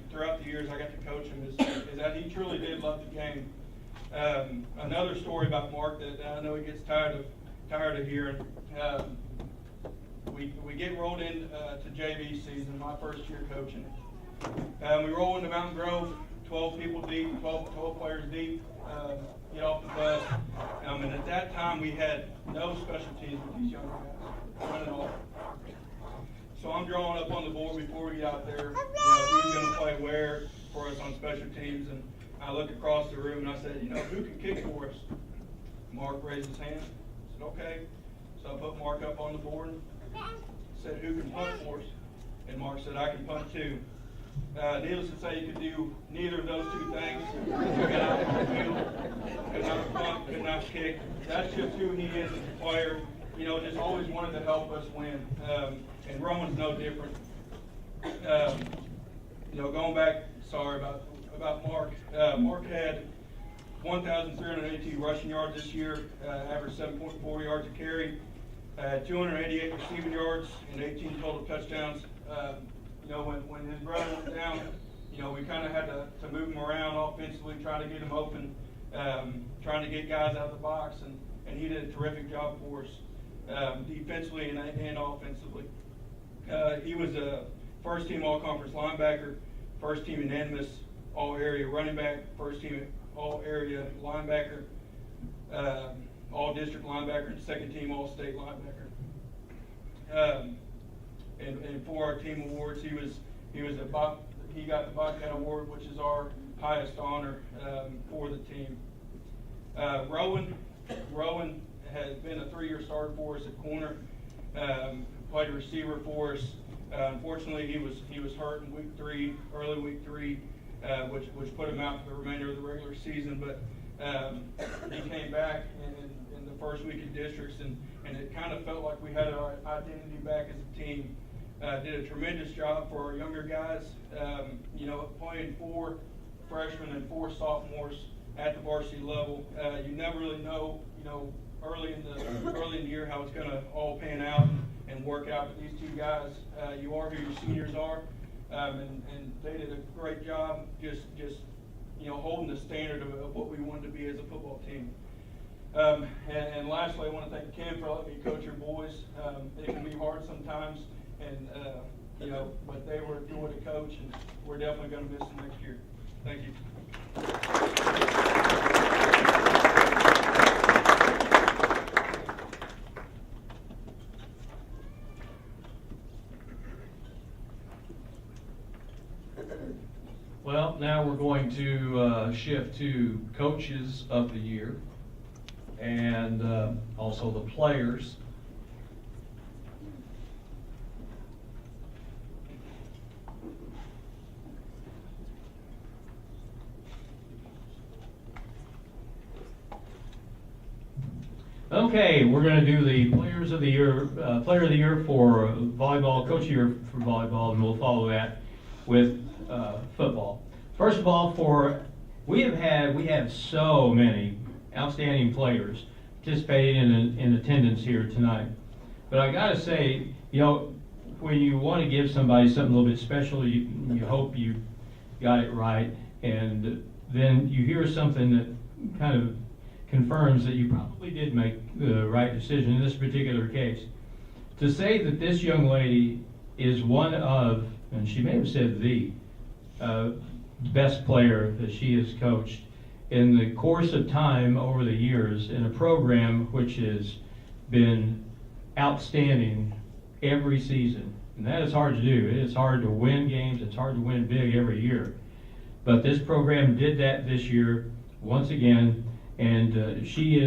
throughout the years I got to coach him, is that he truly did love the game. Another story about Mark that I know he gets tired of hearing. We get rolled in to JV season, my first year coaching. We roll into Mountain Grove, 12 people deep, 12 players deep, get off the bus. And at that time, we had no special teams with these young guys, none at all. So I'm drawing up on the board before we get out there, who's going to play where for us on special teams. And I look across the room and I said, who can kick for us? Mark raised his hand. I said, okay. So I put Mark up on the board. Said, who can punt for us? And Mark said, I can punt too. Needless to say, you could do neither of those two things. Could not field, could not punt, could not kick. That's just who he is as a player. Just always wanted to help us win. And Roman's no different. Going back, sorry about Mark. Mark had 1,382 rushing yards this year, averaged 7.4 yards a carry, 288 receiving yards, and 18 total touchdowns. When his brother went down, we kind of had to move him around offensively, trying to get him open, trying to get guys out of the box, and he did a terrific job for us, defensively and offensively. He was a first-team all-conference linebacker, first-team unanimous all-area running back, first-team all-area linebacker, all-district linebacker, and second-team all-state linebacker. And for our team awards, he got the Banquet award, which is our highest honor for the team. Rowan has been a 3-year starter for us at corner. Played a receiver for us. Unfortunately, he was hurt in early week 3, which put him out for the remainder of the regular season. But he came back in the first week of districts, and it kind of felt like we had our identity back as a team. Did a tremendous job for our younger guys. Playing 4 freshmen and 4 sophomores at the varsity level. You never really know, early in the year how it's going to all pan out and work out. But these 2 guys, you are who your seniors are, and they did a great job just holding the standard of what we wanted to be as a football team. And lastly, I want to thank Kim for letting me coach your boys. It can be hard sometimes, and but they were a joy to coach, and we're definitely going to miss them next year. Thank you. Well, now we're going to shift to coaches of the year and also the players. Okay, we're going to do the players of the year, player of the year for volleyball, coach of the year for volleyball, and we'll follow that with football. First of all, we have so many outstanding players participating in attendance here tonight. But I got to say, when you want to give somebody something a little bit special, you hope you got it right, and then you hear something that kind of confirms that you probably did make the right decision in this particular case. To say that this young lady is one of, and she may have said the best player that she has coached in the course of time over the years in a program which has been outstanding every season. And that is hard to do. It is hard to win games. It's hard to win big every year. But this program did that this year once again. And she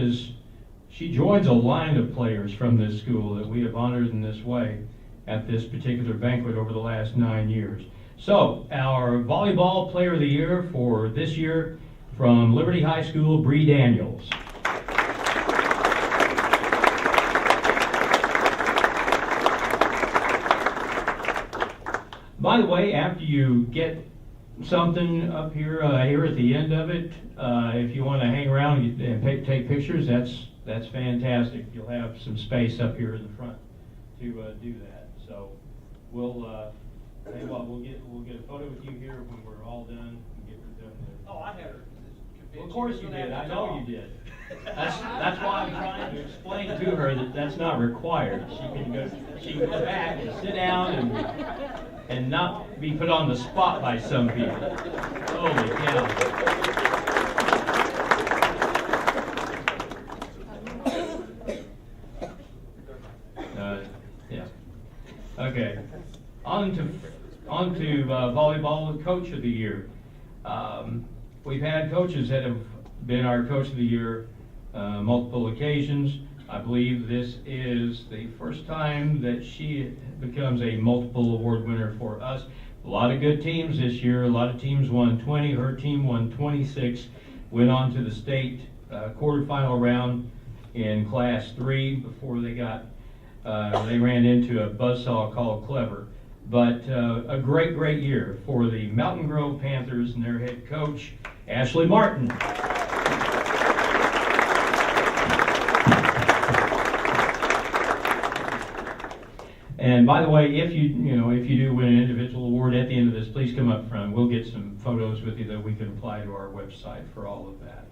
joins a line of players from this school that we have honored in this way at this particular banquet over the last 9 years. So, our volleyball player of the year for this year from Liberty High School, Bree Daniels. By the way, after you get something up here, here at the end of it, if you want to hang around and take pictures, that's fantastic. You'll have some space up here in the front to do that. So we'll tell you what, we'll get a photo with you here when we're all done. And get her done there. Oh, I had her. Well, of course you did. I know you did. That's why I'm trying to explain to her that that's not required. She can go back and sit down and not be put on the spot by some people. Holy cow. Yeah. Okay. On to volleyball Coach of the Year. We've had coaches that have been our Coach of the Year multiple occasions. I believe this is the first time that she becomes a multiple award winner for us. A lot of good teams this year. A lot of teams won 20. Her team won 26. Went on to the state quarterfinal round in Class 3 before they ran into a buzzsaw called Clever. But a great year for the Mountain Grove Panthers and their head coach, Ashley Martin. And by the way, if you do win an individual award at the end of this, please come up front. We'll get some photos with you that we can apply to our website for all of that.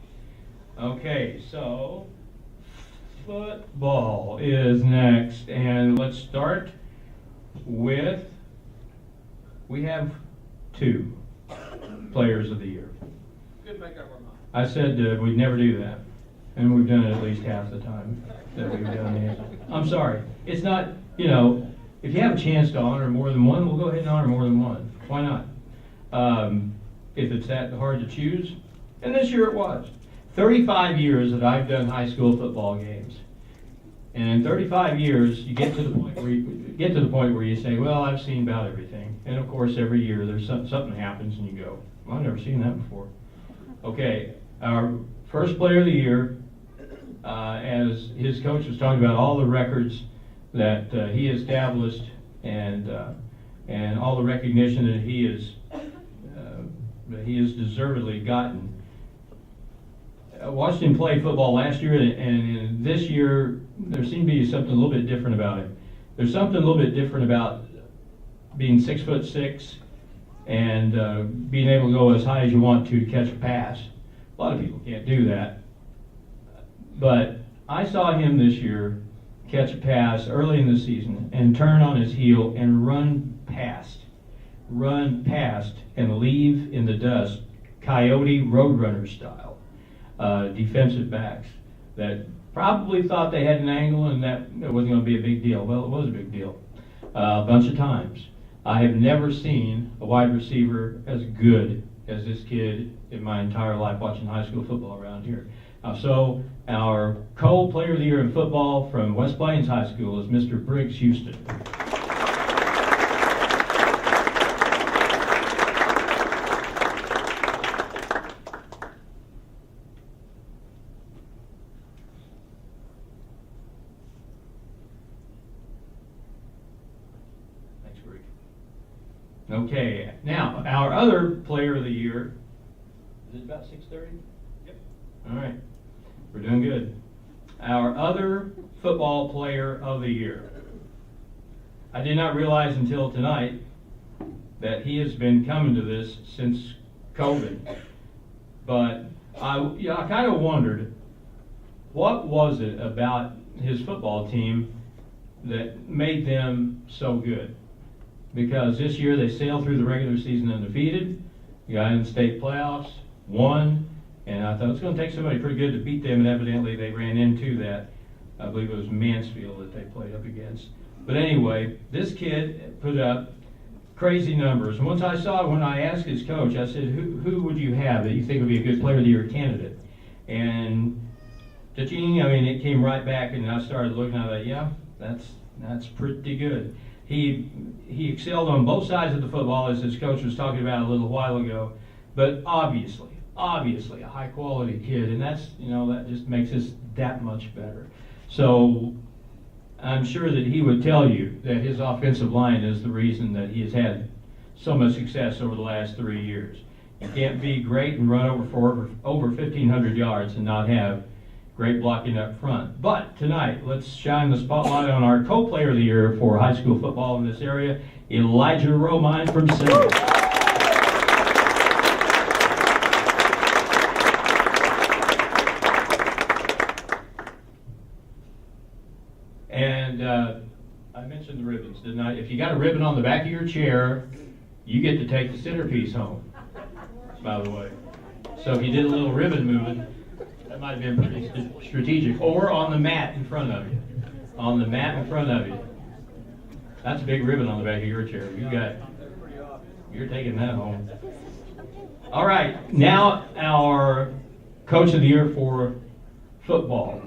Okay, so football is next, and let's start with, we have 2 players of the year. Good make up our mind. I said we'd never do that, and we've done it at least half the time that we've done it. I'm sorry. It's not, if you have a chance to honor more than one, we'll go ahead and honor more than one. Why not? If it's that hard to choose, and this year it was. 35 years that I've done high school football games. And in 35 years, you get to the point where you say, well, I've seen about everything. And of course, every year there's something happens and you go, well, I've never seen that before. Okay, our first player of the year, as his coach was talking about all the records that he established and all the recognition that he has deservedly gotten. I watched him play football last year, and this year there seemed to be something a little bit different about him. There's something a little bit different about being 6'6" and being able to go as high as you want to catch a pass. A lot of people can't do that. But I saw him this year catch a pass early in the season and turn on his heel and run past and leave in the dust, Coyote Roadrunner style. Defensive backs that probably thought they had an angle and that it wasn't going to be a big deal. Well, it was a big deal. A bunch of times. I have never seen a wide receiver as good as this kid in my entire life watching high school football around here. So our co-player of the year in football from West Plains High School is Mr. Briggs Houston. Okay, now our other player of the year, is it about 6:30? Yep. All right, we're doing good. Our other football player of the year. I did not realize until tonight that he has been coming to this since COVID. But I kind of wondered, what was it about his football team that made them so good? Because this year they sailed through the regular season undefeated, got in the state playoffs, won, and I thought it was going to take somebody pretty good to beat them, and evidently they ran into that. I believe it was Mansfield that they played up against. But anyway, this kid put up crazy numbers. And once I saw it, when I asked his coach, I said, who would you have that you think would be a good player of the year candidate? And cha-ching, it came right back, and I started looking at it, yeah, that's pretty good. He excelled on both sides of the football, as his coach was talking about a little while ago, but obviously a high quality kid, and that's, that just makes us that much better. So I'm sure that he would tell you that his offensive line is the reason that he has had so much success over the last 3 years. You can't be great and run over 1,500 yards and not have great blocking up front. But tonight, let's shine the spotlight on our co-player of the year for high school football in this area, Elijah Romine from Center. And I mentioned the ribbons, didn't I? If you got a ribbon on the back of your chair, you get to take the centerpiece home, by the way. So if you did a little ribbon moving, that might have been pretty strategic. Or on the mat in front of you. On the mat in front of you. That's a big ribbon on the back of your chair. You're taking that home. All right, now our coach of the year for football.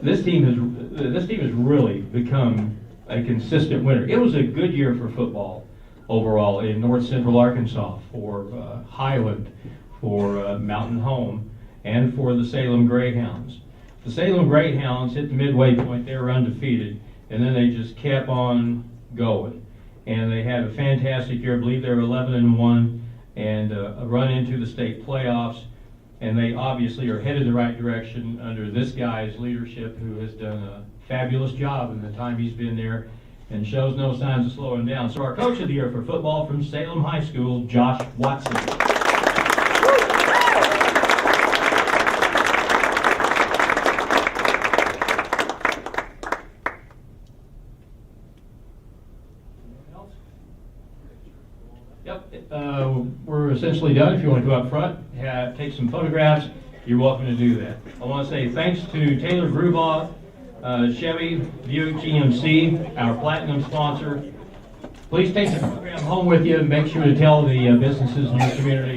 This team has really become a consistent winner. It was a good year for football overall in North Central Arkansas, for Highland, for Mountain Home, and for the Salem Greyhounds. The Salem Greyhounds hit the midway point. They were undefeated, and then they just kept on going. And they had a fantastic year. I believe they were 11-1 and a run into the state playoffs. And they obviously are headed the right direction under this guy's leadership, who has done a fabulous job in the time he's been there and shows no signs of slowing down. So our coach of the year for football from Salem High School, Josh Watson. We're essentially done. If you want to go up front, take some photographs, you're welcome to do that. I want to say thanks to Taylor Grubaugh, Chevy, Buick GMC, our platinum sponsor. Please take the program home with you and make sure to tell the businesses in your community